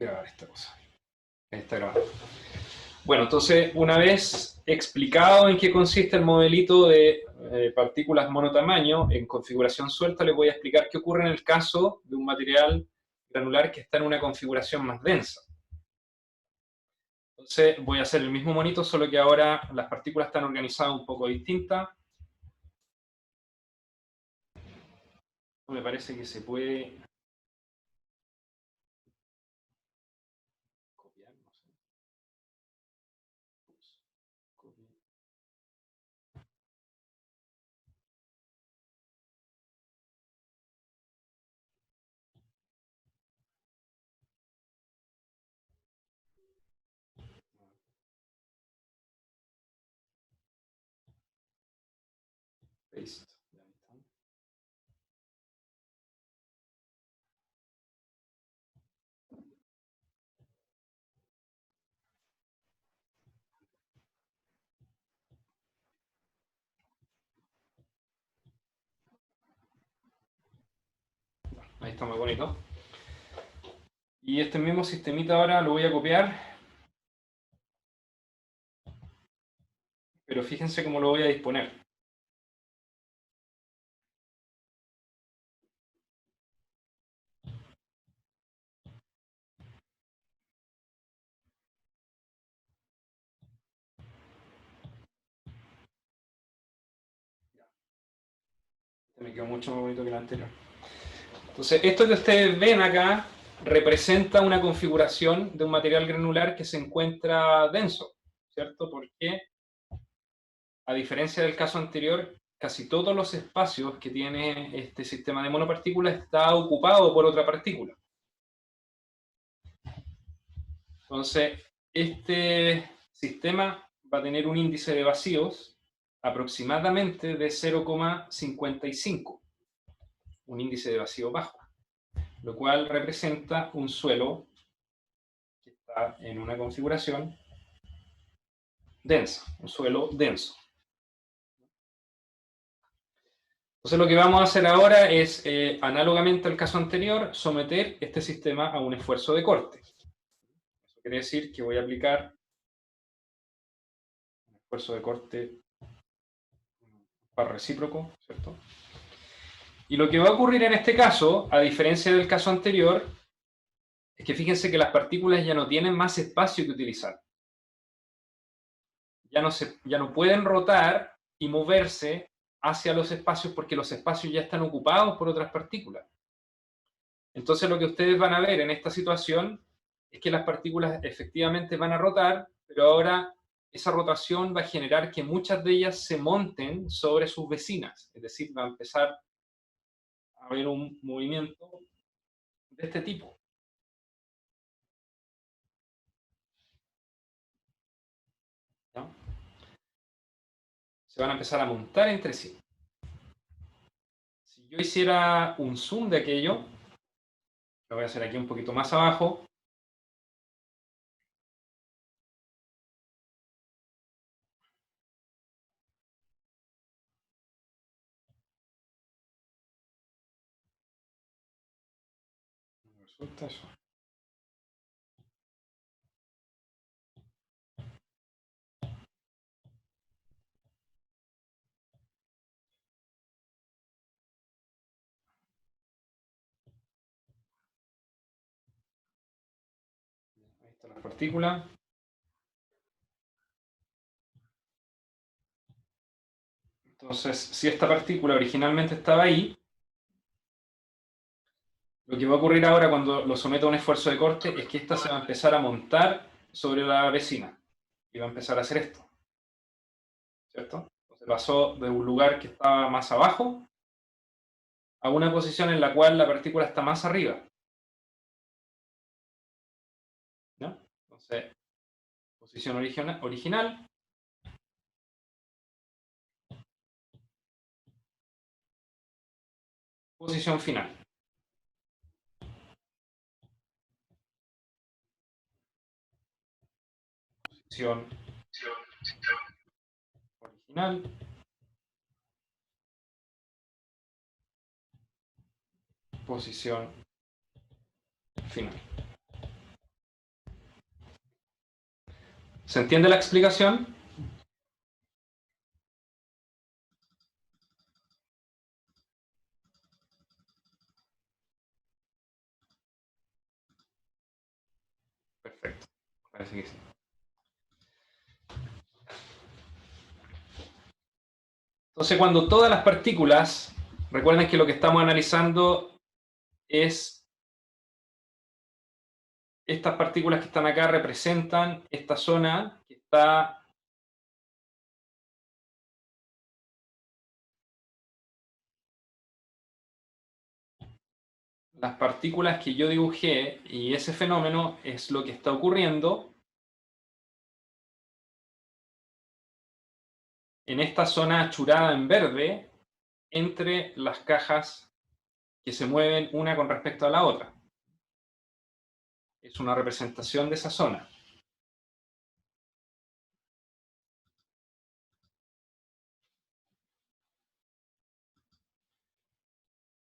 grabar esta cosa. Está grabando. Bueno, entonces, una vez explicado en qué consiste el modelito de partículas monotamaño en configuración suelta, les voy a explicar qué ocurre en el caso de un material granular que está en una configuración más densa. Entonces, voy a hacer el mismo monito, solo que ahora las partículas están organizadas un poco distintas. Me parece que se puede copiar, no sé. Copiar. Paste. Ahí está muy bonito. Y este mismo sistemita ahora lo voy a copiar, pero fíjense cómo lo voy a disponer. Este me quedó mucho más bonito que el anterior. Entonces, esto que ustedes ven acá representa una configuración de un material granular que se encuentra denso, ¿cierto? Porque, a diferencia del caso anterior, casi todos los espacios que tiene este sistema de monopartículas está ocupado por otra partícula. Entonces, este sistema va a tener un índice de vacíos aproximadamente de 0,55, un índice de vacío bajo, lo cual representa un suelo que está en una configuración densa, un suelo denso. Entonces lo que vamos a hacer ahora es, análogamente al caso anterior, someter este sistema a un esfuerzo de corte. Eso quiere decir que voy a aplicar un esfuerzo de corte par recíproco, ¿cierto? Y lo que va a ocurrir en este caso, a diferencia del caso anterior, es que fíjense que las partículas ya no tienen más espacio que utilizar. Ya no pueden rotar y moverse hacia los espacios porque los espacios ya están ocupados por otras partículas. Entonces lo que ustedes van a ver en esta situación es que las partículas efectivamente van a rotar, pero ahora esa rotación va a generar que muchas de ellas se monten sobre sus vecinas. Es decir, va a empezar a haber un movimiento de este tipo. ¿No? Se van a empezar a montar entre sí. Si yo hiciera un zoom de aquello, lo voy a hacer aquí un poquito más abajo, resulta eso. Ahí está la partícula. Entonces, si esta partícula originalmente estaba ahí, lo que va a ocurrir ahora cuando lo someto a un esfuerzo de corte es que esta se va a empezar a montar sobre la vecina y va a empezar a hacer esto, ¿cierto? Entonces pasó de un lugar que estaba más abajo a una posición en la cual la partícula está más arriba, ¿no? Entonces, posición original, posición final. Posición original, posición final. ¿Se entiende la explicación? Perfecto, parece que sí. Entonces, cuando todas las partículas, recuerden que lo que estamos analizando es estas partículas que están acá representan esta zona que está las partículas que yo dibujé y ese fenómeno es lo que está ocurriendo en esta zona achurada en verde entre las cajas que se mueven una con respecto a la otra. Es una representación de esa zona.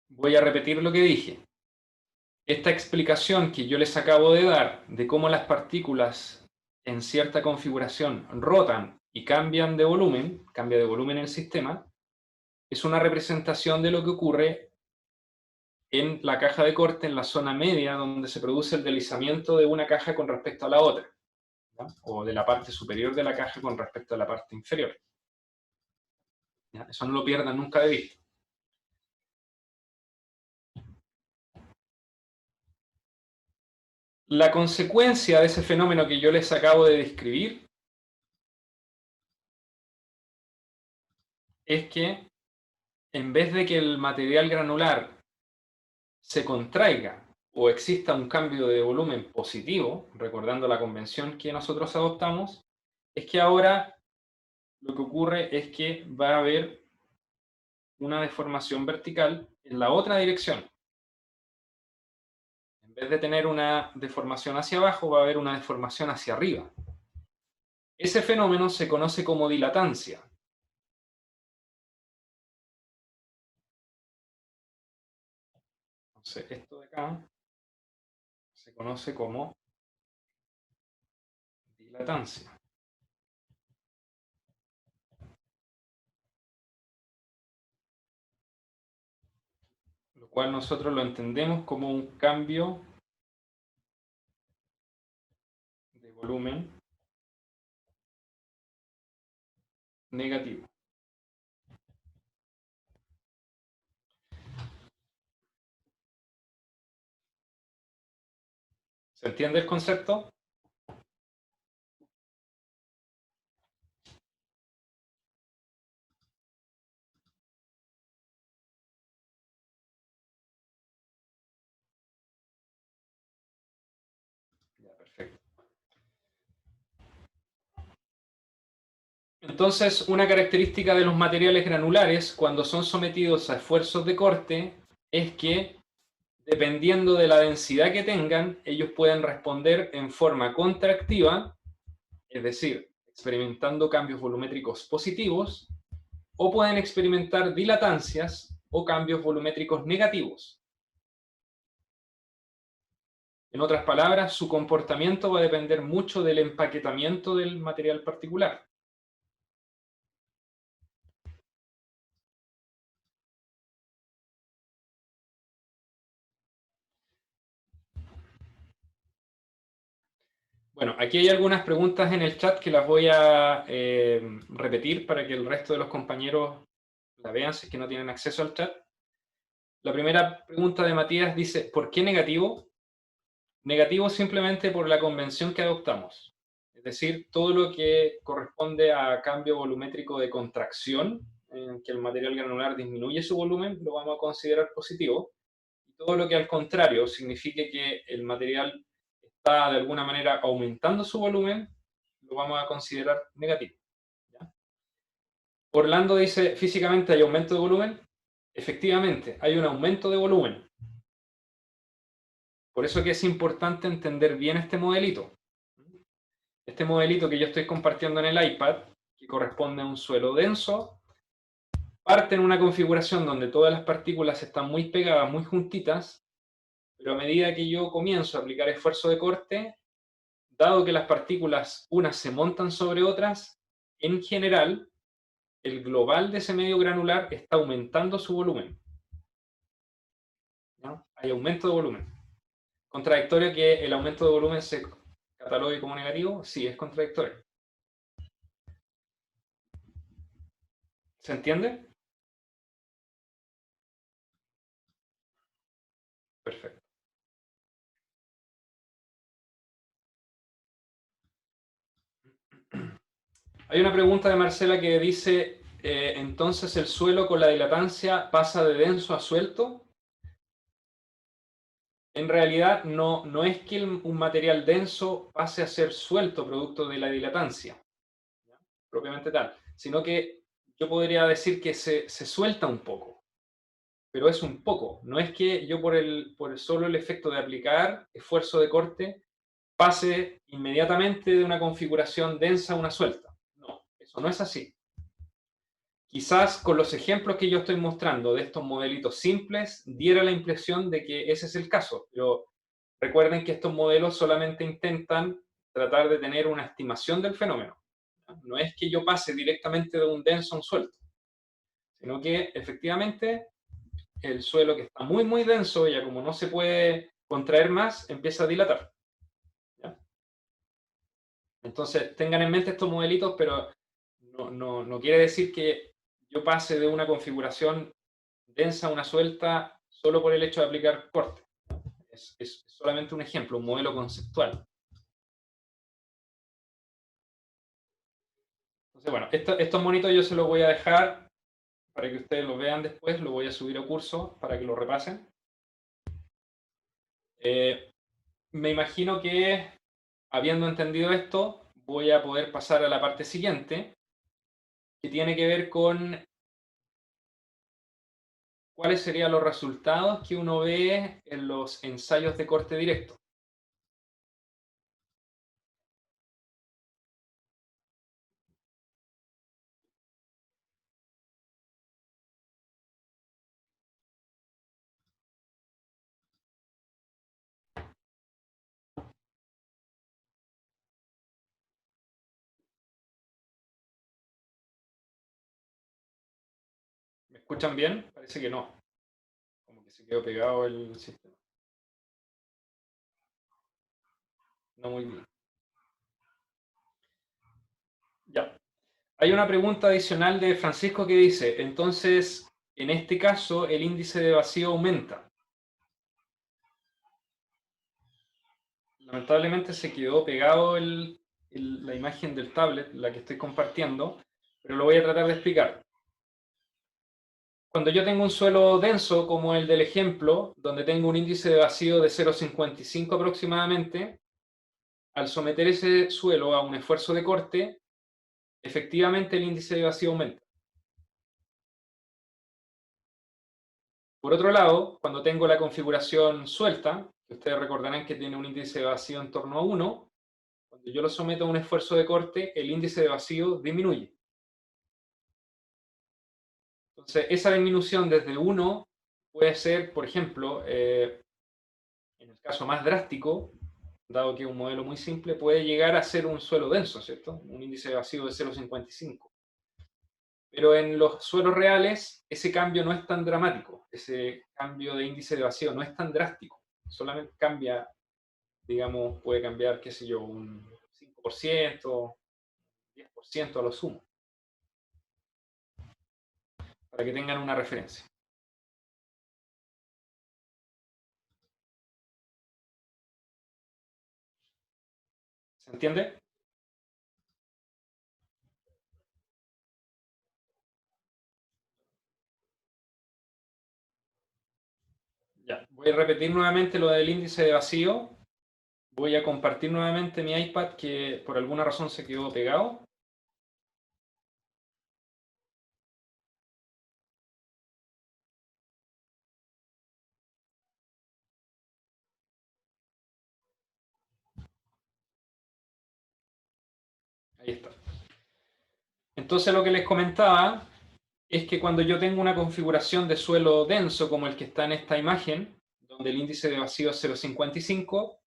Voy a repetir lo que dije. Esta explicación que yo les acabo de dar de cómo las partículas en cierta configuración rotan y cambian de volumen, cambia de volumen el sistema, es una representación de lo que ocurre en la caja de corte, en la zona media, donde se produce el deslizamiento de una caja con respecto a la otra, ¿ya? O de la parte superior de la caja con respecto a la parte inferior. ¿Ya? Eso no lo pierdan nunca de vista. La consecuencia de ese fenómeno que yo les acabo de describir es que en vez de que el material granular se contraiga o exista un cambio de volumen positivo, recordando la convención que nosotros adoptamos, es que ahora lo que ocurre es que va a haber una deformación vertical en la otra dirección. En vez de tener una deformación hacia abajo, va a haber una deformación hacia arriba. Ese fenómeno se conoce como dilatancia. Entonces, esto de acá se conoce como dilatancia. Lo cual nosotros lo entendemos como un cambio de volumen negativo. ¿Se entiende el concepto? Ya, perfecto. Entonces, una característica de los materiales granulares cuando son sometidos a esfuerzos de corte es que, dependiendo de la densidad que tengan, ellos pueden responder en forma contractiva, es decir, experimentando cambios volumétricos positivos, o pueden experimentar dilatancias o cambios volumétricos negativos. En otras palabras, su comportamiento va a depender mucho del empaquetamiento del material particular. Bueno, aquí hay algunas preguntas en el chat que las voy a repetir para que el resto de los compañeros la vean si es que no tienen acceso al chat. La primera pregunta de Matías dice, ¿por qué negativo? Negativo simplemente por la convención que adoptamos. Es decir, todo lo que corresponde a cambio volumétrico de contracción, en que el material granular disminuye su volumen, lo vamos a considerar positivo. Y todo lo que al contrario signifique que el material está de alguna manera aumentando su volumen, lo vamos a considerar negativo. ¿Ya? Orlando dice, físicamente hay aumento de volumen. Efectivamente, hay un aumento de volumen. Por eso que es importante entender bien este modelito. Este modelito que yo estoy compartiendo en el iPad, que corresponde a un suelo denso, parte en una configuración donde todas las partículas están muy pegadas, muy juntitas, pero a medida que yo comienzo a aplicar esfuerzo de corte, dado que las partículas unas se montan sobre otras, en general, el global de ese medio granular está aumentando su volumen, ¿no? Hay aumento de volumen. ¿Contradictorio que el aumento de volumen se catalogue como negativo? Sí, es contradictorio. ¿Se entiende? Perfecto. Hay una pregunta de Marcela que dice, entonces el suelo con la dilatancia pasa de denso a suelto. En realidad no es que un material denso pase a ser suelto producto de la dilatancia, ¿ya? Propiamente tal, sino que yo podría decir que se suelta un poco, pero es un poco. No es que yo por solo el efecto de aplicar esfuerzo de corte pase inmediatamente de una configuración densa a una suelta. No, eso no es así. Quizás con los ejemplos que yo estoy mostrando de estos modelitos simples diera la impresión de que ese es el caso, pero recuerden que estos modelos solamente intentan tratar de tener una estimación del fenómeno. No es que yo pase directamente de un denso a un suelto, sino que efectivamente el suelo que está muy, muy denso, ya como no se puede contraer más, empieza a dilatar, ¿ya? Entonces, tengan en mente estos modelitos, pero no quiere decir que yo pase de una configuración densa a una suelta solo por el hecho de aplicar corte. Es solamente un ejemplo, un modelo conceptual. Entonces, bueno, estos monitos yo se los voy a dejar para que ustedes lo vean después, lo voy a subir a curso para que lo repasen. Me imagino que, habiendo entendido esto, voy a poder pasar a la parte siguiente, que tiene que ver con cuáles serían los resultados que uno ve en los ensayos de corte directo. ¿Me escuchan bien? Parece que no. Como que se quedó pegado el sistema. No muy bien. Ya. Hay una pregunta adicional de Francisco que dice, entonces, en este caso, el índice de vacío aumenta. Lamentablemente se quedó pegado la imagen del tablet, la que estoy compartiendo, pero lo voy a tratar de explicar. Cuando yo tengo un suelo denso, como el del ejemplo, donde tengo un índice de vacío de 0,55 aproximadamente, al someter ese suelo a un esfuerzo de corte, efectivamente el índice de vacío aumenta. Por otro lado, cuando tengo la configuración suelta, que ustedes recordarán que tiene un índice de vacío en torno a 1, cuando yo lo someto a un esfuerzo de corte, el índice de vacío disminuye. Entonces, esa disminución desde 1 puede ser, por ejemplo, en el caso más drástico, dado que es un modelo muy simple, puede llegar a ser un suelo denso, ¿cierto? Un índice de vacío de 0,55. Pero en los suelos reales, ese cambio no es tan dramático. Ese cambio de índice de vacío no es tan drástico. Solamente cambia, digamos, puede cambiar, qué sé yo, un 5%, 10% a lo sumo, para que tengan una referencia. ¿Se entiende? Ya. Voy a repetir nuevamente lo del índice de vacío. Voy a compartir nuevamente mi iPad que por alguna razón se quedó pegado. Ahí está. Entonces lo que les comentaba es que cuando yo tengo una configuración de suelo denso como el que está en esta imagen, donde el índice de vacío es 0,55,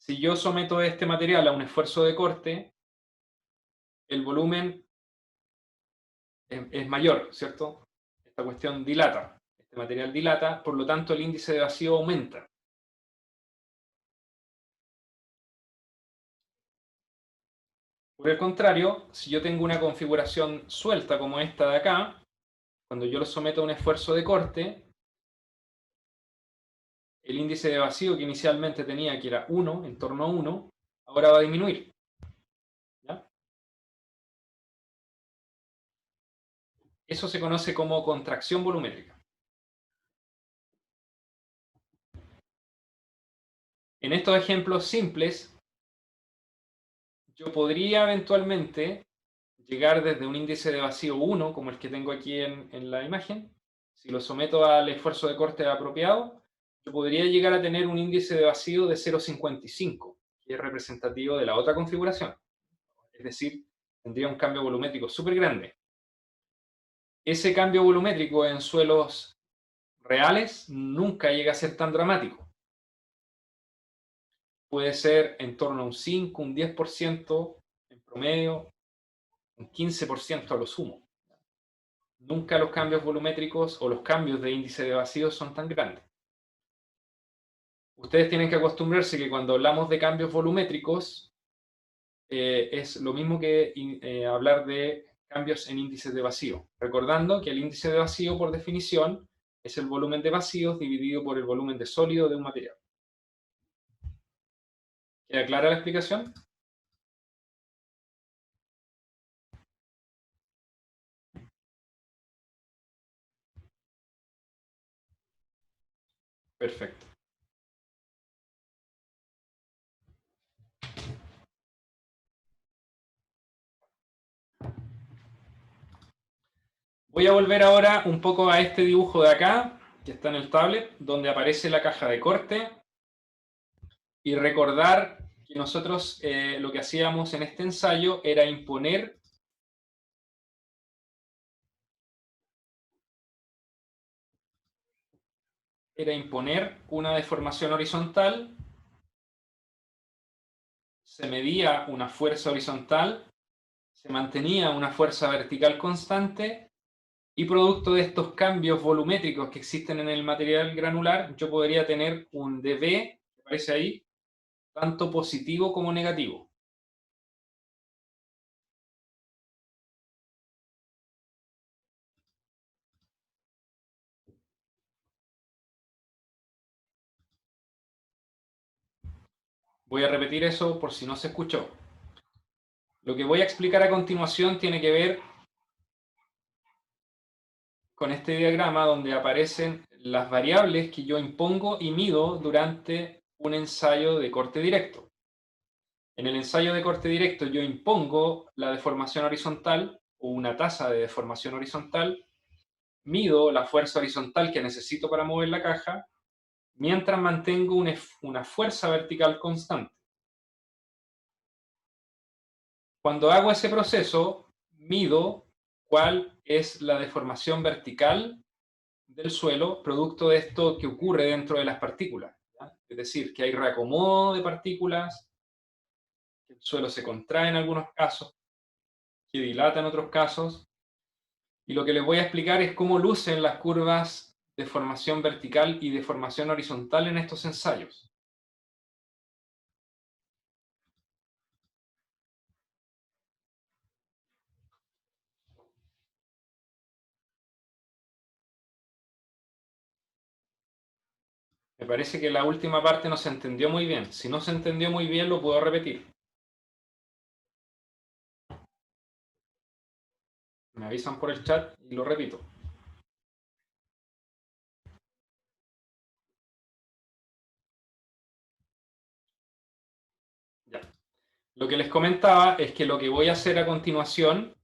Si yo someto este material a un esfuerzo de corte, el volumen es mayor, ¿cierto? Esta cuestión dilata, este material dilata, por lo tanto el índice de vacío aumenta. Por el contrario, si yo tengo una configuración suelta como esta de acá, cuando yo lo someto a un esfuerzo de corte, el índice de vacío que inicialmente tenía, que era 1, en torno a 1, ahora va a disminuir. ¿Ya? Eso se conoce como contracción volumétrica. En estos ejemplos simples, yo podría eventualmente llegar desde un índice de vacío 1, como el que tengo aquí en la imagen. Si lo someto al esfuerzo de corte apropiado, yo podría llegar a tener un índice de vacío de 0,55, que es representativo de la otra configuración. Es decir, tendría un cambio volumétrico súper grande. Ese cambio volumétrico en suelos reales nunca llega a ser tan dramático. Puede ser en torno a un 5, un 10% en promedio, un 15% a lo sumo. Nunca los cambios volumétricos o los cambios de índice de vacío son tan grandes. Ustedes tienen que acostumbrarse que cuando hablamos de cambios volumétricos es lo mismo que hablar de cambios en índices de vacío. Recordando que el índice de vacío, por definición, es el volumen de vacíos dividido por el volumen de sólido de un material. ¿Queda clara la explicación? Perfecto. Voy a volver ahora un poco a este dibujo de acá, que está en el tablet, donde aparece la caja de corte, y recordar que nosotros lo que hacíamos en este ensayo era imponer una deformación horizontal, se medía una fuerza horizontal, se mantenía una fuerza vertical constante, y producto de estos cambios volumétricos que existen en el material granular, yo podría tener un dB, que aparece ahí, tanto positivo como negativo. Voy a repetir eso por si no se escuchó. Lo que voy a explicar a continuación tiene que ver con este diagrama donde aparecen las variables que yo impongo y mido durante un ensayo de corte directo. En el ensayo de corte directo yo impongo la deformación horizontal o una tasa de deformación horizontal, mido la fuerza horizontal que necesito para mover la caja, mientras mantengo una fuerza vertical constante. Cuando hago ese proceso, mido cuál es la deformación vertical del suelo, producto de esto que ocurre dentro de las partículas. ¿Ya? Es decir, que hay reacomodo de partículas, que el suelo se contrae en algunos casos, que dilata en otros casos, y lo que les voy a explicar es cómo lucen las curvas de formación vertical y de formación horizontal en estos ensayos. Me parece que la última parte no se entendió muy bien. Si no se entendió muy bien, lo puedo repetir. Me avisan por el chat y lo repito. Ya. Lo que les comentaba es que lo que voy a hacer a continuación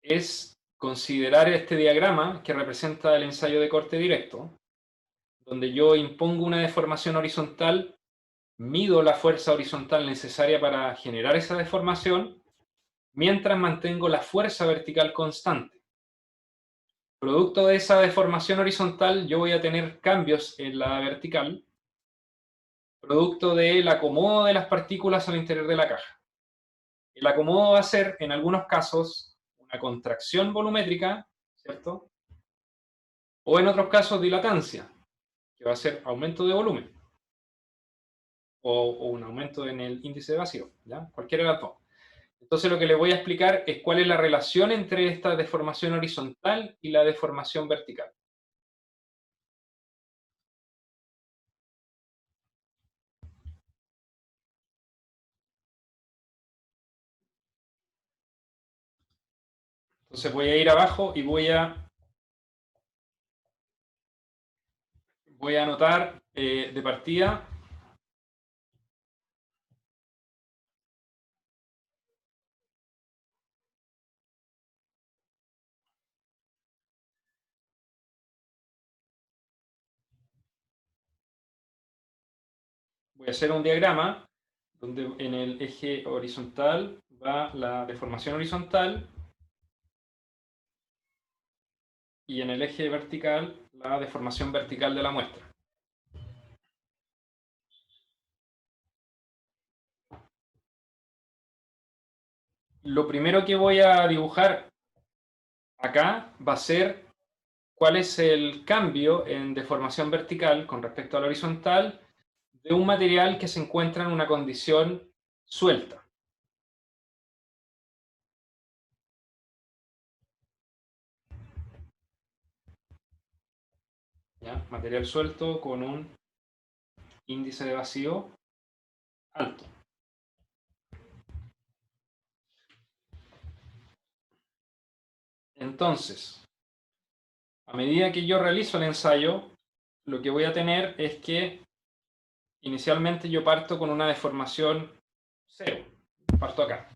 es considerar este diagrama que representa el ensayo de corte directo, donde yo impongo una deformación horizontal, mido la fuerza horizontal necesaria para generar esa deformación, mientras mantengo la fuerza vertical constante. Producto de esa deformación horizontal, yo voy a tener cambios en la vertical, producto del acomodo de las partículas al interior de la caja. El acomodo va a ser, en algunos casos, una contracción volumétrica, ¿cierto? O en otros casos, dilatancia, que va a ser aumento de volumen, o un aumento en el índice de vacío, ¿ya? Cualquiera de las dos. Entonces lo que les voy a explicar es cuál es la relación entre esta deformación horizontal y la deformación vertical. Entonces voy a ir abajo y voy a anotar de partida voy a hacer un diagrama donde en el eje horizontal va la deformación horizontal y en el eje vertical la deformación vertical de la muestra. Lo primero que voy a dibujar acá va a ser cuál es el cambio en deformación vertical con respecto a la horizontal de un material que se encuentra en una condición suelta. ¿Ya? Material suelto con un índice de vacío alto. Entonces, a medida que yo realizo el ensayo, lo que voy a tener es que inicialmente yo parto con una deformación 0. Parto acá.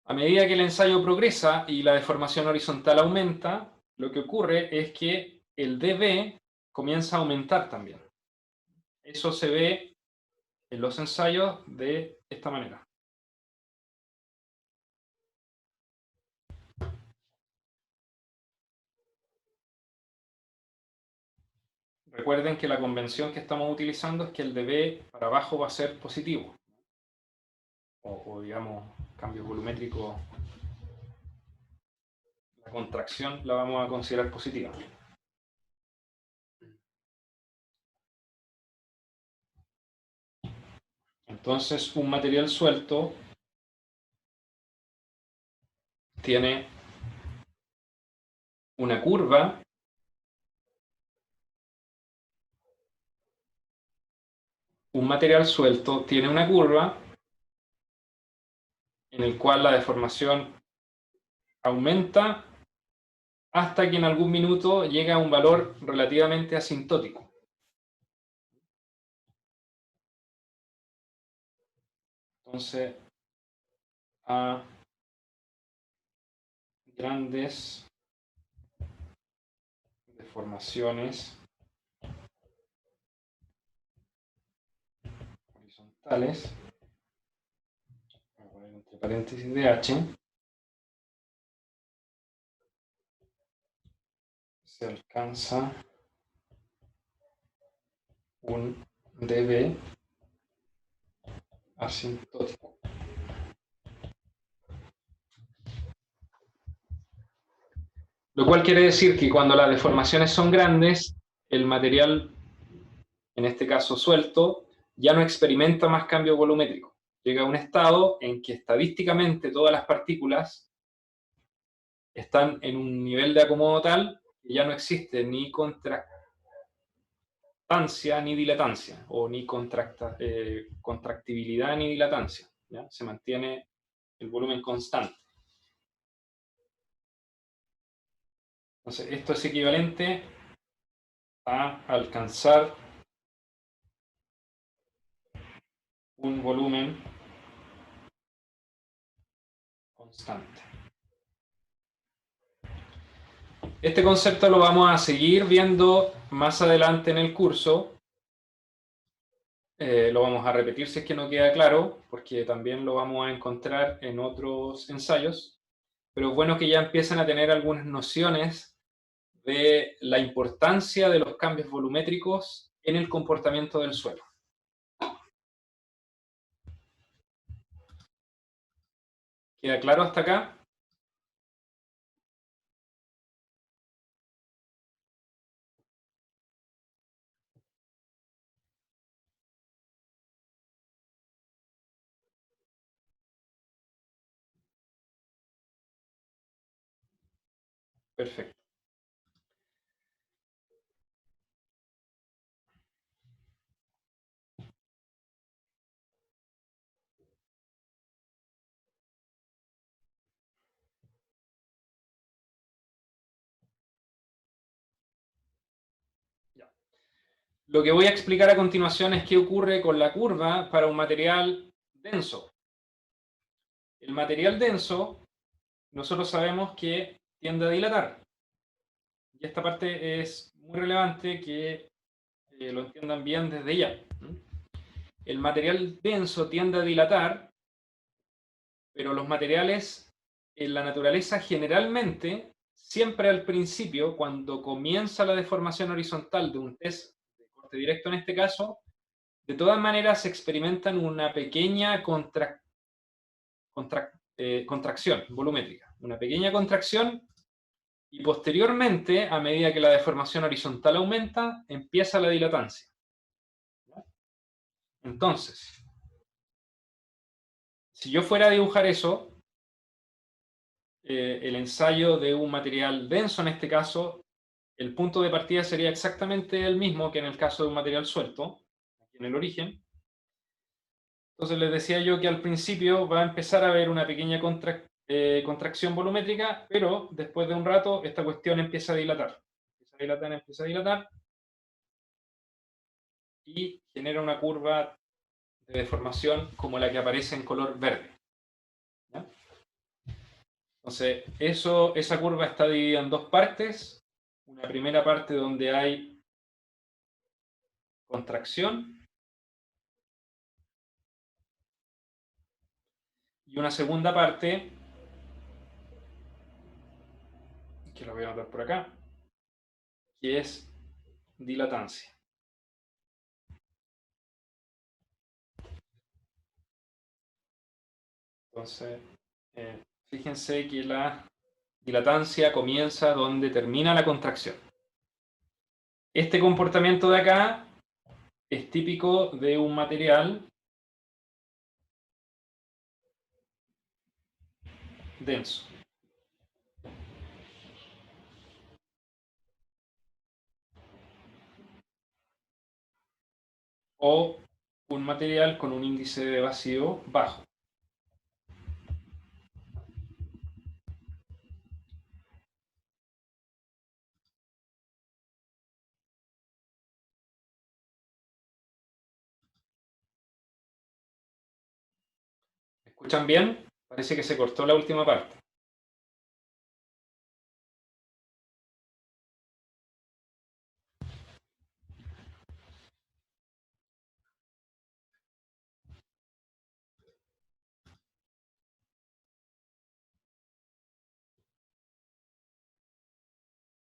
A medida que el ensayo progresa y la deformación horizontal aumenta, lo que ocurre es que el dB comienza a aumentar también. Eso se ve en los ensayos de esta manera. Recuerden que la convención que estamos utilizando es que el dB para abajo va a ser positivo. O digamos, cambio volumétrico, la contracción la vamos a considerar positiva. Entonces, un material suelto tiene una curva en el cual la deformación aumenta hasta que en algún minuto llega a un valor relativamente asintótico. Entonces, a grandes deformaciones horizontales, voy a poner entre paréntesis de H, se alcanza un dB asintótico. Lo cual quiere decir que cuando las deformaciones son grandes, el material, en este caso suelto, ya no experimenta más cambio volumétrico. Llega a un estado en que estadísticamente todas las partículas están en un nivel de acomodo tal que ya no existe ni contractancia ni dilatancia, o ni contractibilidad ni dilatancia. ¿Ya? Se mantiene el volumen constante. Entonces, esto es equivalente a alcanzar un volumen constante. Este concepto lo vamos a seguir viendo más adelante en el curso. Lo vamos a repetir si es que no queda claro, porque también lo vamos a encontrar en otros ensayos. Pero es bueno que ya empiecen a tener algunas nociones de la importancia de los cambios volumétricos en el comportamiento del suelo. ¿Queda claro hasta acá? Perfecto. Ya. Lo que voy a explicar a continuación es qué ocurre con la curva para un material denso. El material denso, nosotros sabemos que tiende a dilatar. Y esta parte es muy relevante que lo entiendan bien desde ya. El material denso tiende a dilatar, pero los materiales en la naturaleza generalmente, siempre al principio, cuando comienza la deformación horizontal de un test de corte directo en este caso, de todas maneras experimentan una pequeña contracción volumétrica, una pequeña contracción, y posteriormente, a medida que la deformación horizontal aumenta, empieza la dilatancia. Entonces, si yo fuera a dibujar eso, el ensayo de un material denso en este caso, el punto de partida sería exactamente el mismo que en el caso de un material suelto, aquí en el origen. Entonces les decía yo que al principio va a empezar a haber una pequeña contracción volumétrica, pero después de un rato esta cuestión empieza a dilatar. Empieza a dilatar, empieza a dilatar, y genera una curva de deformación como la que aparece en color verde. ¿Ya? Entonces, esa curva está dividida en dos partes. Una primera parte donde hay contracción y una segunda parte, que la voy a anotar por acá, que es dilatancia. Entonces, fíjense que la dilatancia comienza donde termina la contracción. Este comportamiento de acá es típico de un material denso. O un material con un índice de vacío bajo. ¿Escuchan bien? Parece que se cortó la última parte.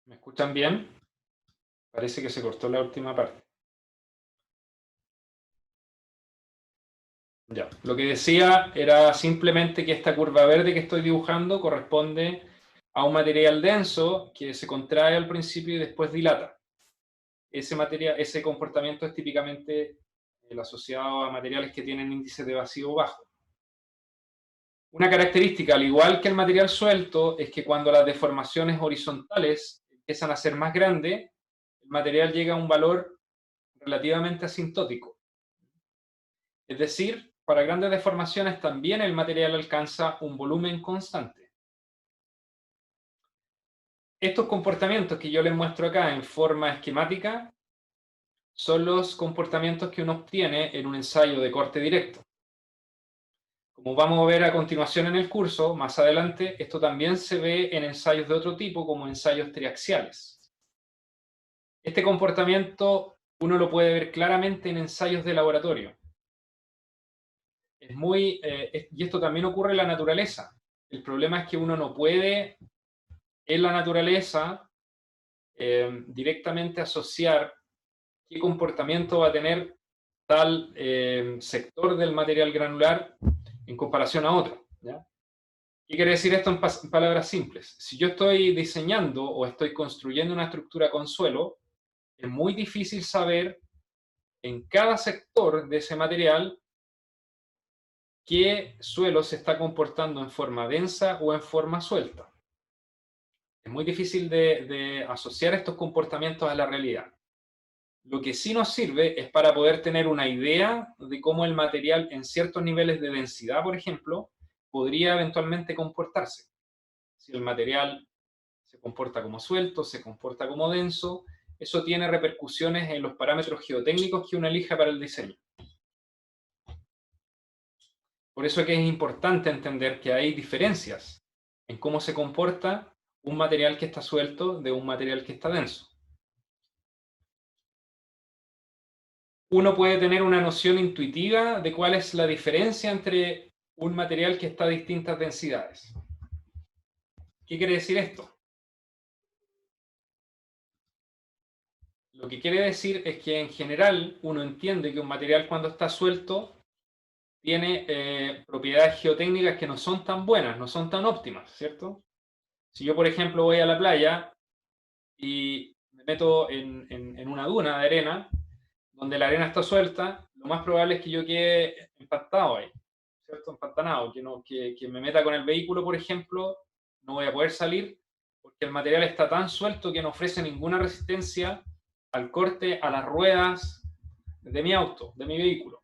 ¿Me escuchan bien? Parece que se cortó la última parte. Ya. Lo que decía era simplemente que esta curva verde que estoy dibujando corresponde a un material denso que se contrae al principio y después dilata. Ese comportamiento es típicamente el asociado a materiales que tienen índices de vacío bajo. Una característica, al igual que el material suelto, es que cuando las deformaciones horizontales empiezan a ser más grandes, el material llega a un valor relativamente asintótico. Es decir, para grandes deformaciones también el material alcanza un volumen constante. Estos comportamientos que yo les muestro acá en forma esquemática son los comportamientos que uno obtiene en un ensayo de corte directo. Como vamos a ver a continuación en el curso, más adelante, esto también se ve en ensayos de otro tipo, como ensayos triaxiales. Este comportamiento uno lo puede ver claramente en ensayos de laboratorio. Y esto también ocurre en la naturaleza. El problema es que uno no puede en la naturaleza directamente asociar qué comportamiento va a tener tal sector del material granular en comparación a otro, ¿ya? ¿Qué quiere decir esto en palabras simples? Si yo estoy diseñando o estoy construyendo una estructura con suelo, es muy difícil saber en cada sector de ese material qué suelo se está comportando en forma densa o en forma suelta. Es muy difícil de asociar estos comportamientos a la realidad. Lo que sí nos sirve es para poder tener una idea de cómo el material en ciertos niveles de densidad, por ejemplo, podría eventualmente comportarse. Si el material se comporta como suelto, se comporta como denso, eso tiene repercusiones en los parámetros geotécnicos que uno elija para el diseño. Por eso es que es importante entender que hay diferencias en cómo se comporta un material que está suelto de un material que está denso. Uno puede tener una noción intuitiva de cuál es la diferencia entre un material que está a distintas densidades. ¿Qué quiere decir esto? Lo que quiere decir es que en general uno entiende que un material cuando está suelto tiene propiedades geotécnicas que no son tan buenas, no son tan óptimas, ¿cierto? Si yo, por ejemplo, voy a la playa y me meto en una duna de arena, donde la arena está suelta, lo más probable es que yo quede empantado ahí, ¿cierto? Empantanado, que me meta con el vehículo, por ejemplo, no voy a poder salir porque el material está tan suelto que no ofrece ninguna resistencia al corte, a las ruedas de mi auto, de mi vehículo.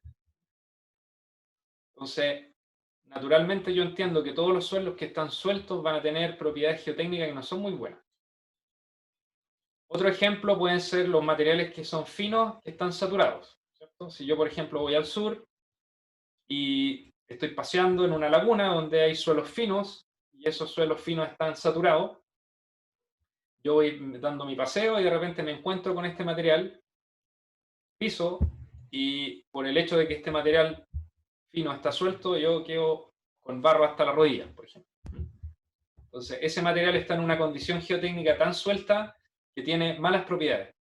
Entonces, naturalmente yo entiendo que todos los suelos que están sueltos van a tener propiedades geotécnicas que no son muy buenas. Otro ejemplo pueden ser los materiales que son finos, que están saturados, ¿cierto? Si yo, por ejemplo, voy al sur y estoy paseando en una laguna donde hay suelos finos y esos suelos finos están saturados, yo voy dando mi paseo y de repente me encuentro con este material, piso, y por el hecho de que este material fino está suelto, yo quedo con barro hasta la rodilla, por ejemplo. Entonces, ese material está en una condición geotécnica tan suelta que tiene malas propiedades.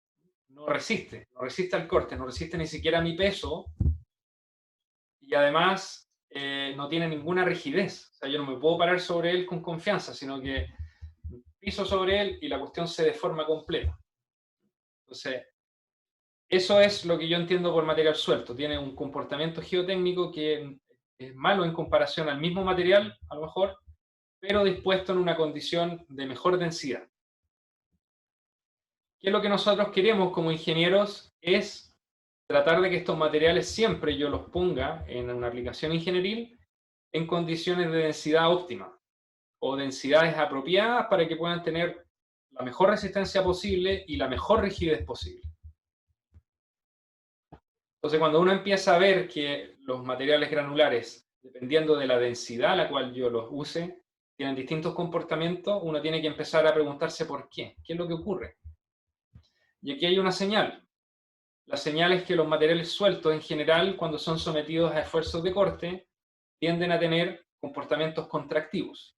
No resiste, no resiste al corte, no resiste ni siquiera a mi peso y además no tiene ninguna rigidez. O sea, yo no me puedo parar sobre él con confianza, sino que piso sobre él y la cuestión se deforma completa. Entonces, eso es lo que yo entiendo por material suelto. Tiene un comportamiento geotécnico que es malo en comparación al mismo material, a lo mejor, pero dispuesto en una condición de mejor densidad. ¿Qué es lo que nosotros queremos como ingenieros? Es tratar de que estos materiales siempre yo los ponga en una aplicación ingenieril en condiciones de densidad óptima o densidades apropiadas para que puedan tener la mejor resistencia posible y la mejor rigidez posible. Entonces, cuando uno empieza a ver que los materiales granulares, dependiendo de la densidad a la cual yo los use, tienen distintos comportamientos, uno tiene que empezar a preguntarse por qué. ¿Qué es lo que ocurre? Y aquí hay una señal. La señal es que los materiales sueltos en general, cuando son sometidos a esfuerzos de corte, tienden a tener comportamientos contractivos.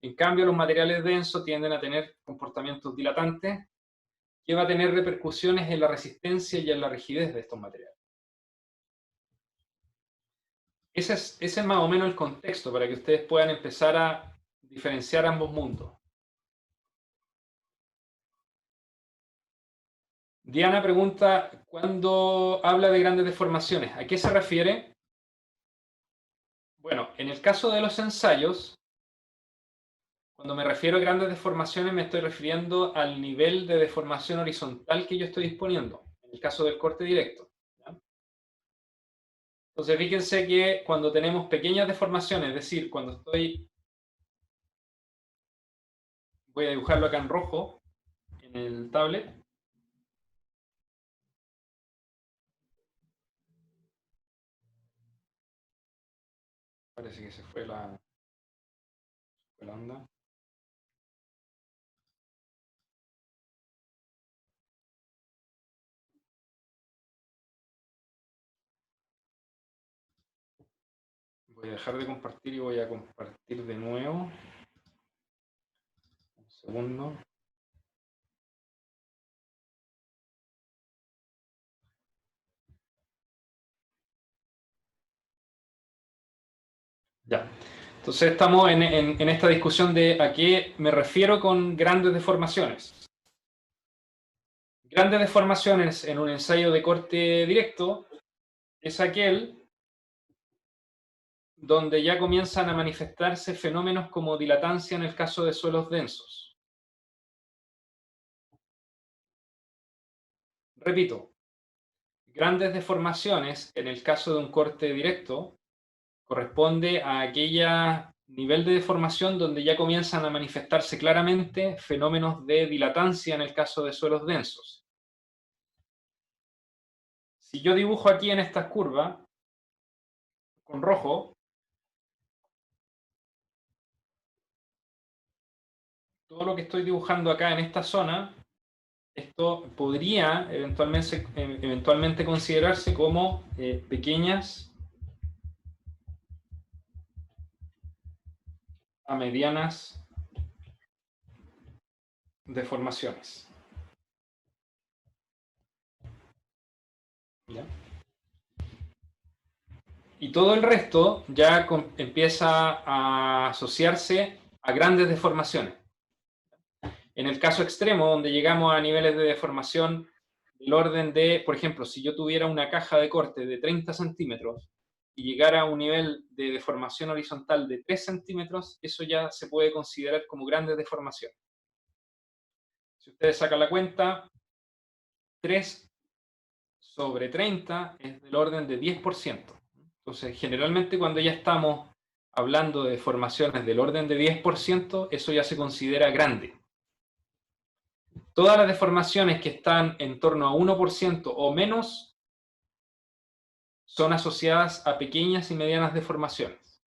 En cambio, los materiales densos tienden a tener comportamientos dilatantes, que va a tener repercusiones en la resistencia y en la rigidez de estos materiales. Ese es más o menos el contexto para que ustedes puedan empezar a diferenciar ambos mundos. Diana pregunta, ¿cuándo habla de grandes deformaciones? ¿A qué se refiere? Bueno, en el caso de los ensayos, cuando me refiero a grandes deformaciones me estoy refiriendo al nivel de deformación horizontal que yo estoy disponiendo, en el caso del corte directo. ¿Ya? Entonces fíjense que cuando tenemos pequeñas deformaciones, es decir, cuando voy a dibujarlo acá en rojo, en el tablet, parece que se fue la onda. Voy a dejar de compartir y voy a compartir de nuevo. Un segundo. Ya. Entonces estamos en esta discusión de a qué me refiero con grandes deformaciones. Grandes deformaciones en un ensayo de corte directo es aquel donde ya comienzan a manifestarse fenómenos como dilatancia en el caso de suelos densos. Repito, grandes deformaciones en el caso de un corte directo corresponde a aquella nivel de deformación donde ya comienzan a manifestarse claramente fenómenos de dilatancia en el caso de suelos densos. Si yo dibujo aquí en esta curva con rojo, todo lo que estoy dibujando acá en esta zona, esto podría eventualmente considerarse como pequeñas a medianas deformaciones. ¿Ya? Y todo el resto ya empieza a asociarse a grandes deformaciones. En el caso extremo, donde llegamos a niveles de deformación del orden de, por ejemplo, si yo tuviera una caja de corte de 30 centímetros y llegara a un nivel de deformación horizontal de 3 centímetros, eso ya se puede considerar como grandes deformaciones. Si ustedes sacan la cuenta, 3 sobre 30 es del orden de 10%. Entonces, generalmente cuando ya estamos hablando de deformaciones del orden de 10%, eso ya se considera grande. Todas las deformaciones que están en torno a 1% o menos son asociadas a pequeñas y medianas deformaciones.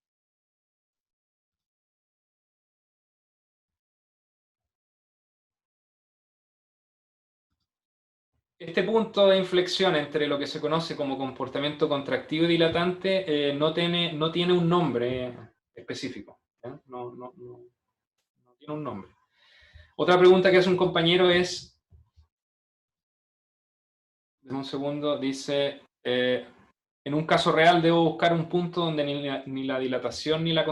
Este punto de inflexión entre lo que se conoce como comportamiento contractivo y dilatante no tiene un nombre específico. No tiene un nombre. Otra pregunta que hace un compañero es, en un segundo, dice, en un caso real debo buscar un punto donde ni la dilatación ni la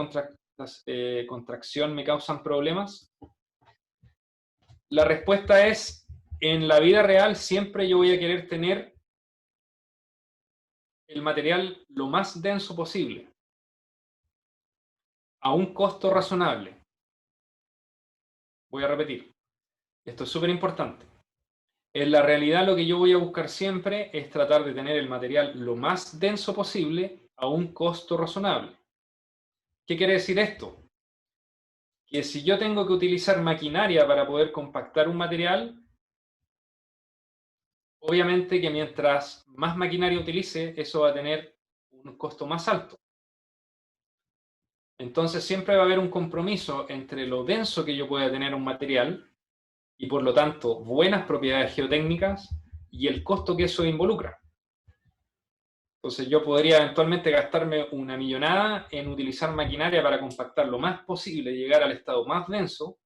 contracción me causan problemas. La respuesta es, en la vida real siempre yo voy a querer tener el material lo más denso posible, a un costo razonable. Voy a repetir, esto es súper importante. En la realidad lo que yo voy a buscar siempre es tratar de tener el material lo más denso posible a un costo razonable. ¿Qué quiere decir esto? Que si yo tengo que utilizar maquinaria para poder compactar un material, obviamente que mientras más maquinaria utilice, eso va a tener un costo más alto. Entonces siempre va a haber un compromiso entre lo denso que yo pueda tener un material y por lo tanto buenas propiedades geotécnicas y el costo que eso involucra. Entonces yo podría eventualmente gastarme una millonada en utilizar maquinaria para compactar lo más posible y llegar al estado más denso,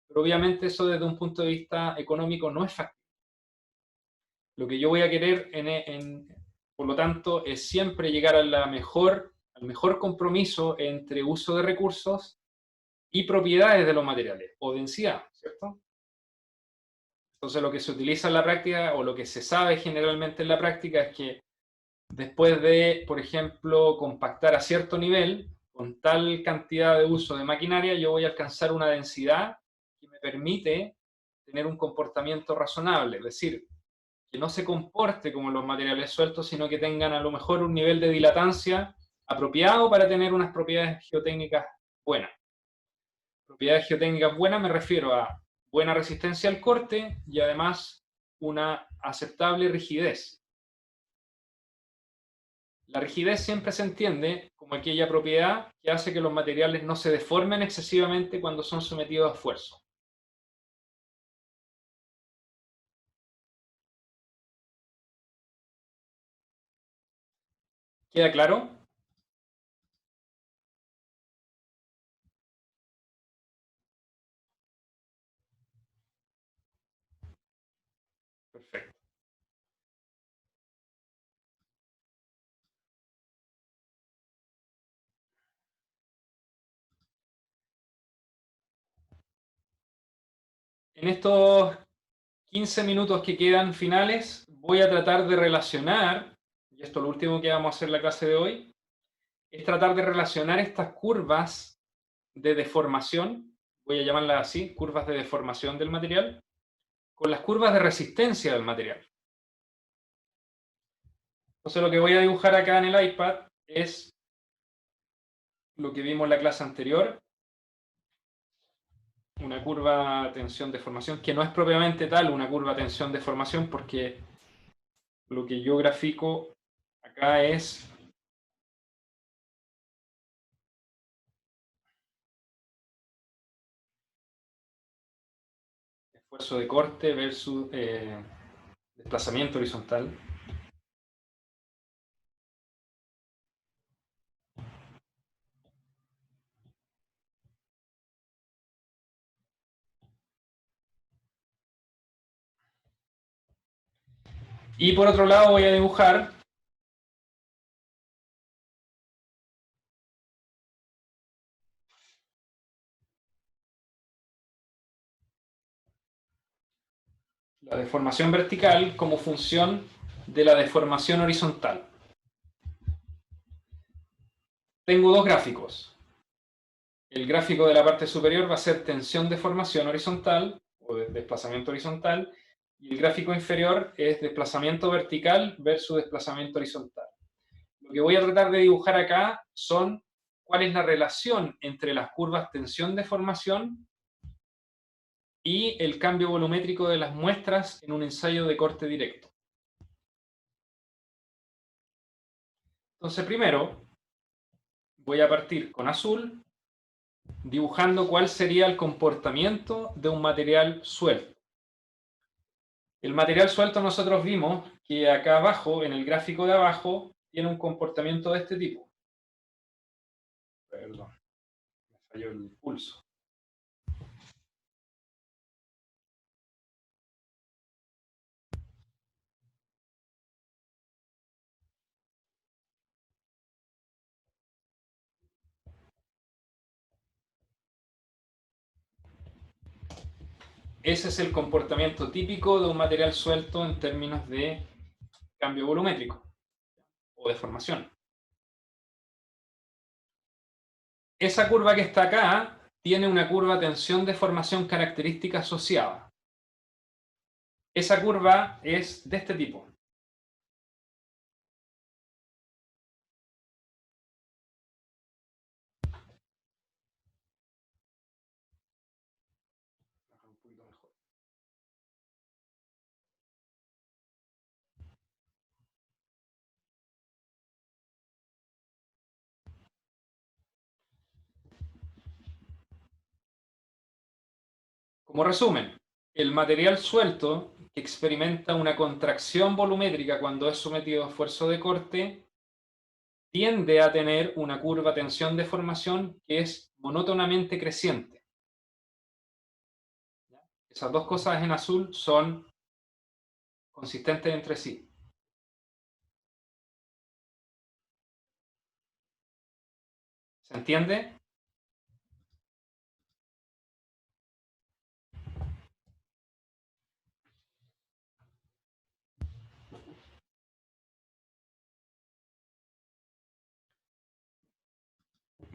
pero obviamente eso desde un punto de vista económico no es factible. Lo que yo voy a querer, por lo tanto, es siempre llegar al mejor compromiso entre uso de recursos y propiedades de los materiales, o densidad, ¿cierto? Entonces lo que se utiliza en la práctica, o lo que se sabe generalmente en la práctica, es que después de, por ejemplo, compactar a cierto nivel, con tal cantidad de uso de maquinaria, yo voy a alcanzar una densidad que me permite tener un comportamiento razonable, es decir, que no se comporte como los materiales sueltos, sino que tengan a lo mejor un nivel de dilatancia apropiado para tener unas propiedades geotécnicas buenas. Propiedades geotécnicas buenas me refiero a buena resistencia al corte y además una aceptable rigidez. La rigidez siempre se entiende como aquella propiedad que hace que los materiales no se deformen excesivamente cuando son sometidos a esfuerzo. ¿Queda claro? Perfecto. En estos 15 minutos que quedan finales, voy a tratar de relacionar, y esto es lo último que vamos a hacer en la clase de hoy, es tratar de relacionar estas curvas de deformación, voy a llamarlas así, curvas de deformación del material, con las curvas de resistencia del material. Entonces lo que voy a dibujar acá en el iPad es lo que vimos en la clase anterior, una curva tensión-deformación, que no es propiamente tal una curva tensión-deformación, porque lo que yo grafico acá es esfuerzo de corte versus desplazamiento horizontal. Y por otro lado voy a dibujar la deformación vertical como función de la deformación horizontal. Tengo dos gráficos. El gráfico de la parte superior va a ser tensión-deformación horizontal o desplazamiento horizontal, y el gráfico inferior es desplazamiento vertical versus desplazamiento horizontal. Lo que voy a tratar de dibujar acá son cuál es la relación entre las curvas tensión-deformación y el cambio volumétrico de las muestras en un ensayo de corte directo. Entonces, primero voy a partir con azul, dibujando cuál sería el comportamiento de un material suelto. El material suelto nosotros vimos que acá abajo, en el gráfico de abajo, tiene un comportamiento de este tipo. Perdón, me falló el pulso. Ese es el comportamiento típico de un material suelto en términos de cambio volumétrico o deformación. Esa curva que está acá tiene una curva tensión-deformación característica asociada. Esa curva es de este tipo. Como resumen, el material suelto que experimenta una contracción volumétrica cuando es sometido a esfuerzo de corte tiende a tener una curva tensión-deformación que es monótonamente creciente. Esas dos cosas en azul son consistentes entre sí. ¿Se entiende?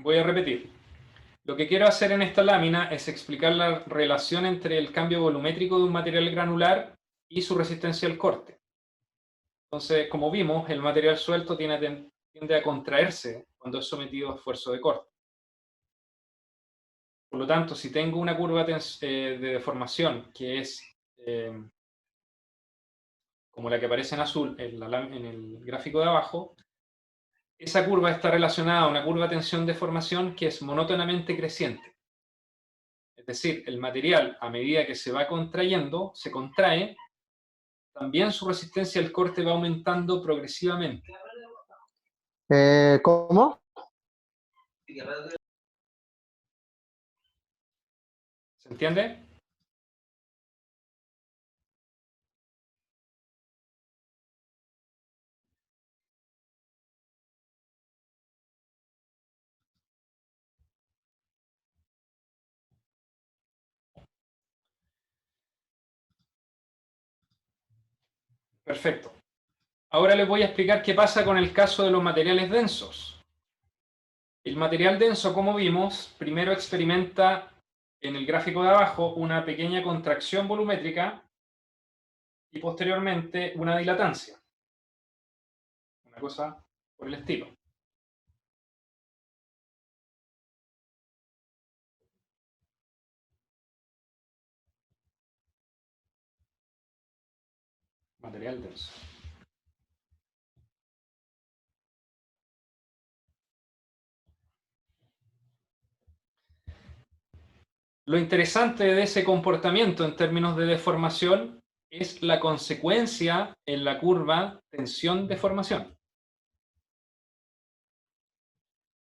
Voy a repetir. Lo que quiero hacer en esta lámina es explicar la relación entre el cambio volumétrico de un material granular y su resistencia al corte. Entonces, como vimos, el material suelto tiende a contraerse cuando es sometido a esfuerzo de corte. Por lo tanto, si tengo una curva de deformación que es como la que aparece en azul en el gráfico de abajo, esa curva está relacionada a una curva de tensión-deformación que es monótonamente creciente. Es decir, el material, a medida que se va contrayendo, se contrae, también su resistencia al corte va aumentando progresivamente. ¿Cómo? ¿Se entiende? Perfecto. Ahora les voy a explicar qué pasa con el caso de los materiales densos. El material denso, como vimos, primero experimenta en el gráfico de abajo una pequeña contracción volumétrica y posteriormente una dilatancia. Una cosa por el estilo. Material denso. Lo interesante de ese comportamiento en términos de deformación es la consecuencia en la curva tensión-deformación.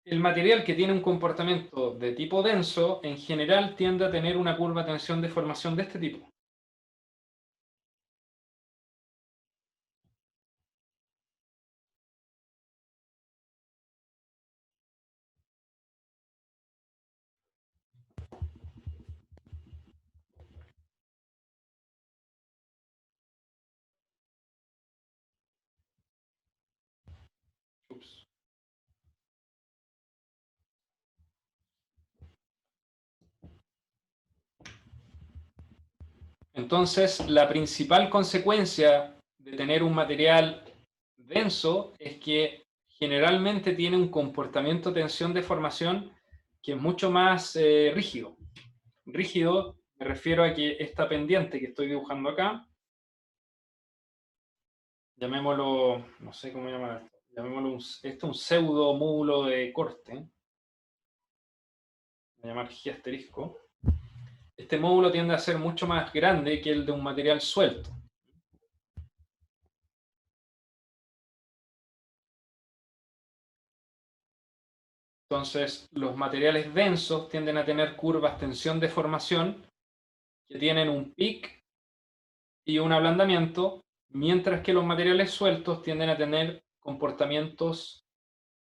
El material que tiene un comportamiento de tipo denso, en general tiende a tener una curva tensión-deformación de este tipo. Ups. Entonces, la principal consecuencia de tener un material denso es que generalmente tiene un comportamiento tensión-deformación que es mucho más rígido. Rígido, me refiero a que esta pendiente que estoy dibujando acá, llamémoslo, no sé cómo llamar esto, llamémoslo esto un pseudo módulo de corte, voy a llamar G asterisco. Este módulo tiende a ser mucho más grande que el de un material suelto. Entonces, los materiales densos tienden a tener curvas tensión-deformación que tienen un pic y un ablandamiento, mientras que los materiales sueltos tienden a tener comportamientos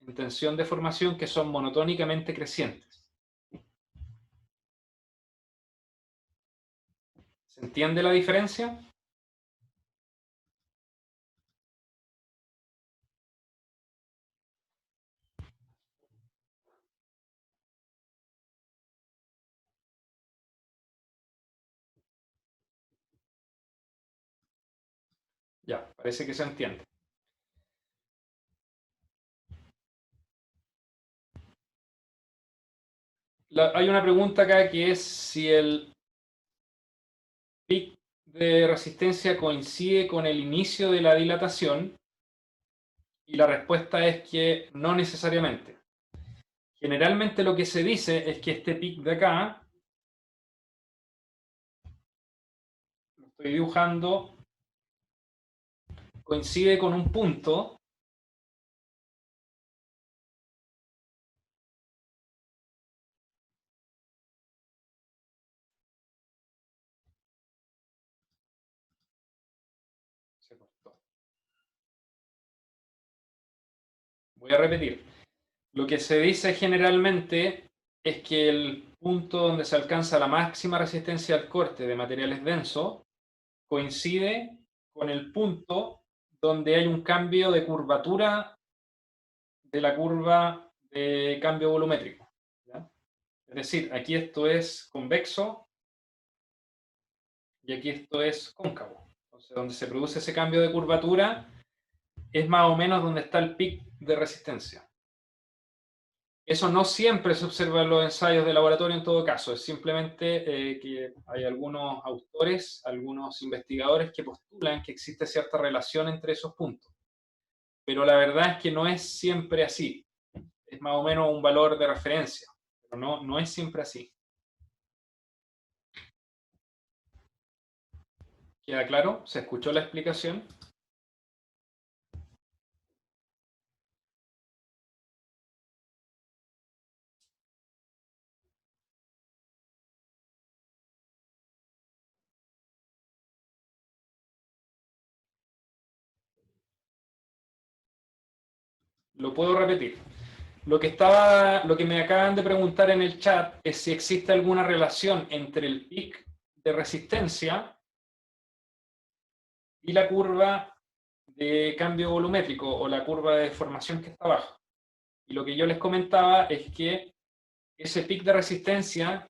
en tensión-deformación que son monotónicamente crecientes. ¿Se entiende la diferencia? Ya, parece que se entiende. Hay una pregunta acá que es si el pic de resistencia coincide con el inicio de la dilatación, y la respuesta es que no necesariamente. Generalmente lo que se dice es que este pic de acá, lo estoy dibujando, coincide con un punto se cortó. Voy a repetir. Lo que se dice generalmente es que el punto donde se alcanza la máxima resistencia al corte de materiales densos coincide con el punto donde hay un cambio de curvatura de la curva de cambio volumétrico, ¿ya? Es decir, aquí esto es convexo y aquí esto es cóncavo. Entonces, donde se produce ese cambio de curvatura es más o menos donde está el pic de resistencia. Eso no siempre se observa en los ensayos de laboratorio en todo caso, es simplemente que hay algunos autores, algunos investigadores que postulan que existe cierta relación entre esos puntos. Pero la verdad es que no es siempre así. Es más o menos un valor de referencia, pero no es siempre así. ¿Queda claro? ¿Se escuchó la explicación? Lo puedo repetir. Lo que me acaban de preguntar en el chat es si existe alguna relación entre el pic de resistencia y la curva de cambio volumétrico o la curva de deformación que está abajo. Y lo que yo les comentaba es que ese pic de resistencia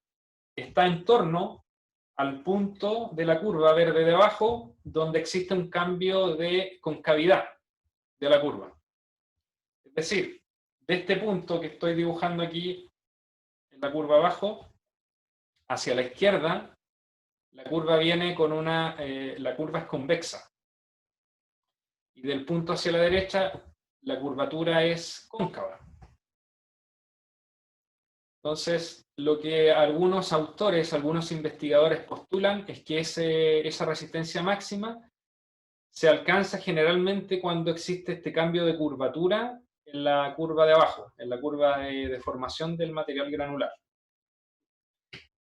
está en torno al punto de la curva verde de abajo, donde existe un cambio de concavidad de la curva. Es decir, de este punto que estoy dibujando aquí en la curva abajo, hacia la izquierda, la curva viene con la curva es convexa. Y del punto hacia la derecha, la curvatura es cóncava. Entonces, lo que algunos autores, algunos investigadores postulan es que esa resistencia máxima se alcanza generalmente cuando existe este cambio de curvatura en la curva de abajo, en la curva de deformación del material granular.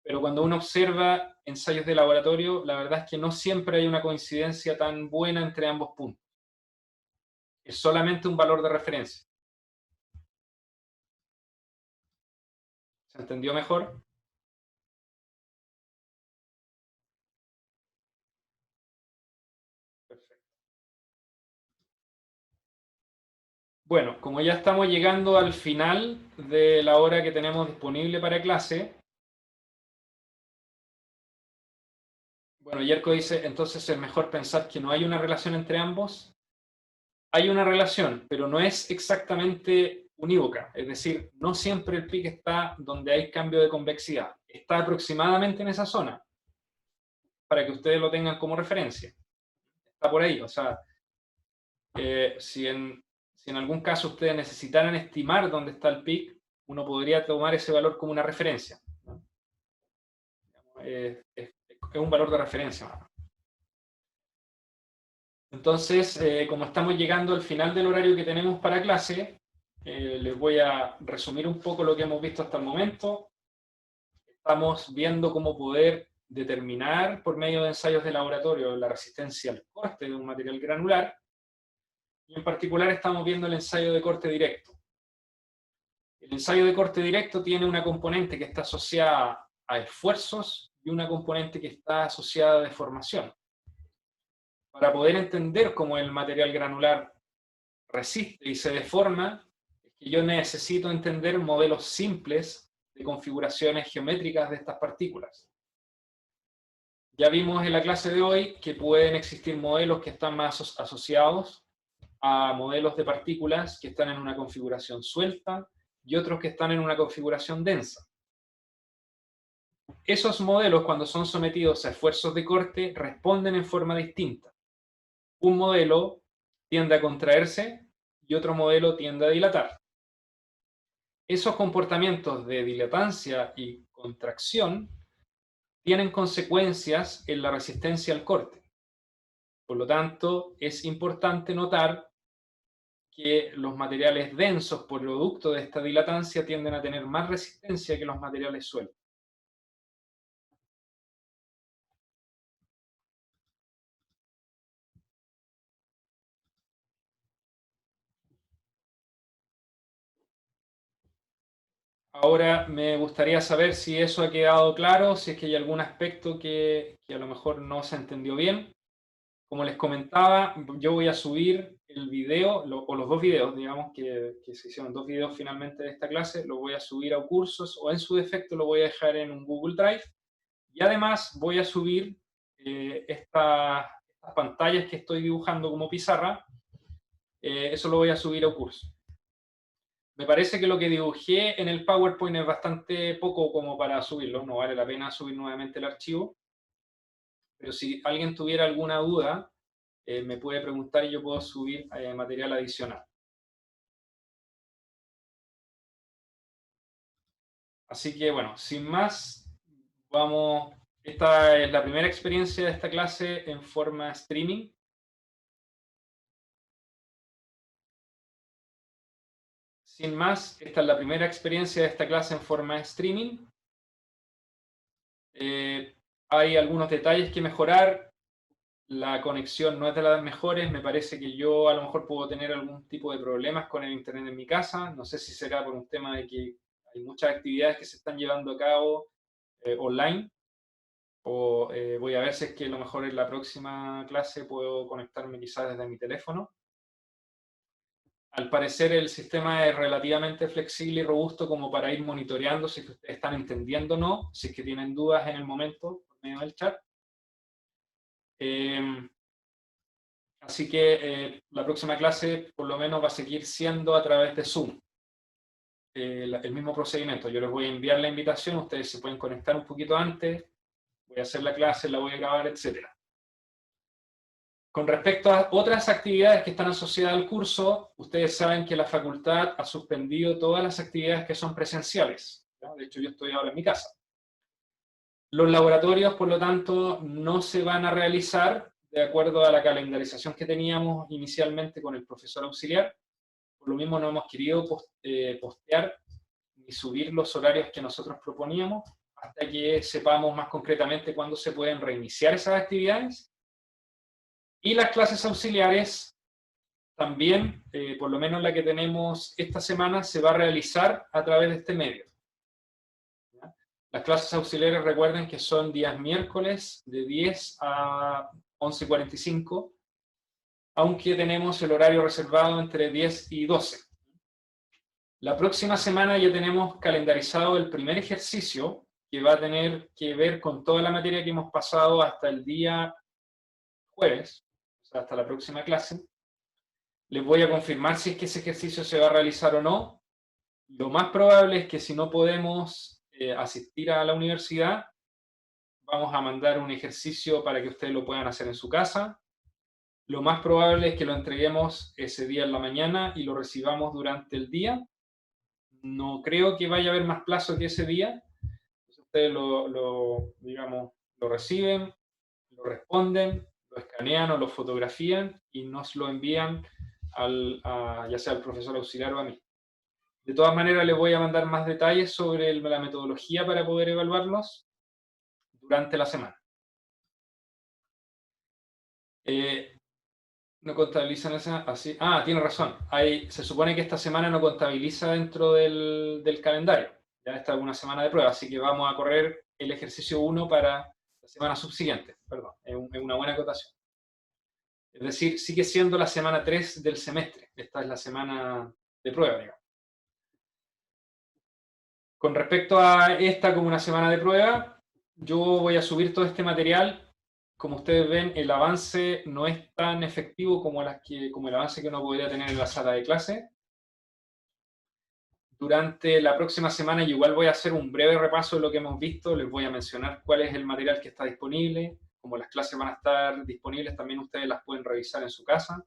Pero cuando uno observa ensayos de laboratorio, la verdad es que no siempre hay una coincidencia tan buena entre ambos puntos. Es solamente un valor de referencia. ¿Se entendió mejor? Perfecto. Bueno, como ya estamos llegando al final de la hora que tenemos disponible para clase, bueno, Yerko dice, entonces es mejor pensar que no hay una relación entre ambos. Hay una relación, pero no es exactamente unívoca. Es decir, no siempre el pic está donde hay cambio de convexidad. Está aproximadamente en esa zona, para que ustedes lo tengan como referencia. Está por ahí. O sea, si en algún caso ustedes necesitaran estimar dónde está el pic, uno podría tomar ese valor como una referencia, ¿no? Es un valor de referencia. Entonces, como estamos llegando al final del horario que tenemos para clase, les voy a resumir un poco lo que hemos visto hasta el momento. Estamos viendo cómo poder determinar por medio de ensayos de laboratorio la resistencia al corte de un material granular, y en particular estamos viendo el ensayo de corte directo. El ensayo de corte directo tiene una componente que está asociada a esfuerzos y una componente que está asociada a deformación. Para poder entender cómo el material granular resiste y se deforma, es que yo necesito entender modelos simples de configuraciones geométricas de estas partículas. Ya vimos en la clase de hoy que pueden existir modelos que están más asociados a modelos de partículas que están en una configuración suelta y otros que están en una configuración densa. Esos modelos, cuando son sometidos a esfuerzos de corte, responden en forma distinta. Un modelo tiende a contraerse y otro modelo tiende a dilatar. Esos comportamientos de dilatancia y contracción tienen consecuencias en la resistencia al corte. Por lo tanto, es importante notar que los materiales densos, por producto de esta dilatancia, tienden a tener más resistencia que los materiales sueltos. Ahora me gustaría saber si eso ha quedado claro, si es que hay algún aspecto que a lo mejor no se entendió bien. Como les comentaba, yo voy a subir el video, o los dos videos, digamos, que se hicieron dos videos finalmente de esta clase, lo voy a subir a cursos, o en su defecto lo voy a dejar en un Google Drive. Y además voy a subir estas pantallas que estoy dibujando como pizarra, eso lo voy a subir a curso. Me parece que lo que dibujé en el PowerPoint es bastante poco como para subirlo, no vale la pena subir nuevamente el archivo, pero si alguien tuviera alguna duda, me puede preguntar y yo puedo subir material adicional. Así que bueno, sin más, vamos. Esta es la primera experiencia de esta clase en forma streaming. Sin más, esta es la primera experiencia de esta clase en forma streaming. Hay algunos detalles que mejorar. La conexión no es de las mejores. Me parece que yo a lo mejor puedo tener algún tipo de problemas con el internet en mi casa. No sé si será por un tema de que hay muchas actividades que se están llevando a cabo online. O voy a ver si es que a lo mejor en la próxima clase puedo conectarme quizás desde mi teléfono. Al parecer el sistema es relativamente flexible y robusto como para ir monitoreando si es que ustedes están entendiendo o no, si es que tienen dudas en el momento por medio del chat. Así que la próxima clase por lo menos va a seguir siendo a través de Zoom. El mismo procedimiento. Yo les voy a enviar la invitación, ustedes se pueden conectar un poquito antes, voy a hacer la clase, la voy a grabar, etc. Con respecto a otras actividades que están asociadas al curso, ustedes saben que la facultad ha suspendido todas las actividades que son presenciales, ¿no? De hecho, yo estoy ahora en mi casa. Los laboratorios, por lo tanto, no se van a realizar de acuerdo a la calendarización que teníamos inicialmente con el profesor auxiliar. Por lo mismo no hemos querido postear ni subir los horarios que nosotros proponíamos hasta que sepamos más concretamente cuándo se pueden reiniciar esas actividades. Y las clases auxiliares también, por lo menos la que tenemos esta semana, se va a realizar a través de este medio. ¿Ya? Las clases auxiliares, recuerden que son días miércoles de 10 a 11:45, aunque tenemos el horario reservado entre 10 y 12. La próxima semana ya tenemos calendarizado el primer ejercicio que va a tener que ver con toda la materia que hemos pasado hasta el día jueves, o sea, hasta la próxima clase. Les voy a confirmar si es que ese ejercicio se va a realizar o no. Lo más probable es que si no podemos asistir a la universidad, vamos a mandar un ejercicio para que ustedes lo puedan hacer en su casa. Lo más probable es que lo entreguemos ese día en la mañana y lo recibamos durante el día. No creo que vaya a haber más plazo que ese día. Ustedes digamos, lo reciben, lo responden, lo escanean o lo fotografían y nos lo envían ya sea al profesor auxiliar o a mí. De todas maneras, les voy a mandar más detalles sobre la metodología para poder evaluarlos durante la semana. No contabilizan esa, así. Ah, tiene razón. Se supone que esta semana no contabiliza dentro del calendario. Ya está una semana de prueba, así que vamos a correr el ejercicio 1 para la semana subsiguiente. Perdón, es una buena acotación. Es decir, sigue siendo la semana 3 del semestre. Esta es la semana de prueba, digamos. Con respecto a esta como una semana de prueba, yo voy a subir todo este material. Como ustedes ven, el avance no es tan efectivo como el avance que uno podría tener en la sala de clase. Durante la próxima semana yo igual voy a hacer un breve repaso de lo que hemos visto, les voy a mencionar cuál es el material que está disponible, como las clases van a estar disponibles, también ustedes las pueden revisar en su casa,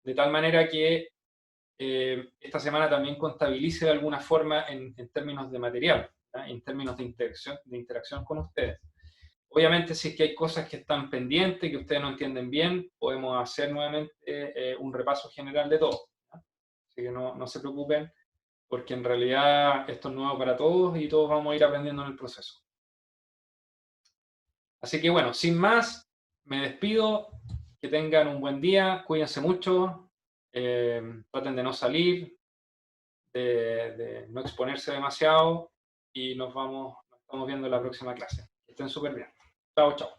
de tal manera que esta semana también contabilice de alguna forma en términos de material, ¿ya? En términos de interacción con ustedes. Obviamente, si es que hay cosas que están pendientes, que ustedes no entienden bien, podemos hacer nuevamente un repaso general de todo, ¿ya? Así que no se preocupen, porque en realidad esto es nuevo para todos y todos vamos a ir aprendiendo en el proceso. Así que bueno, sin más, me despido, que tengan un buen día, cuídense mucho, traten de no salir, de no exponerse demasiado y nos estamos viendo en la próxima clase. Que estén súper bien. Chao, chao.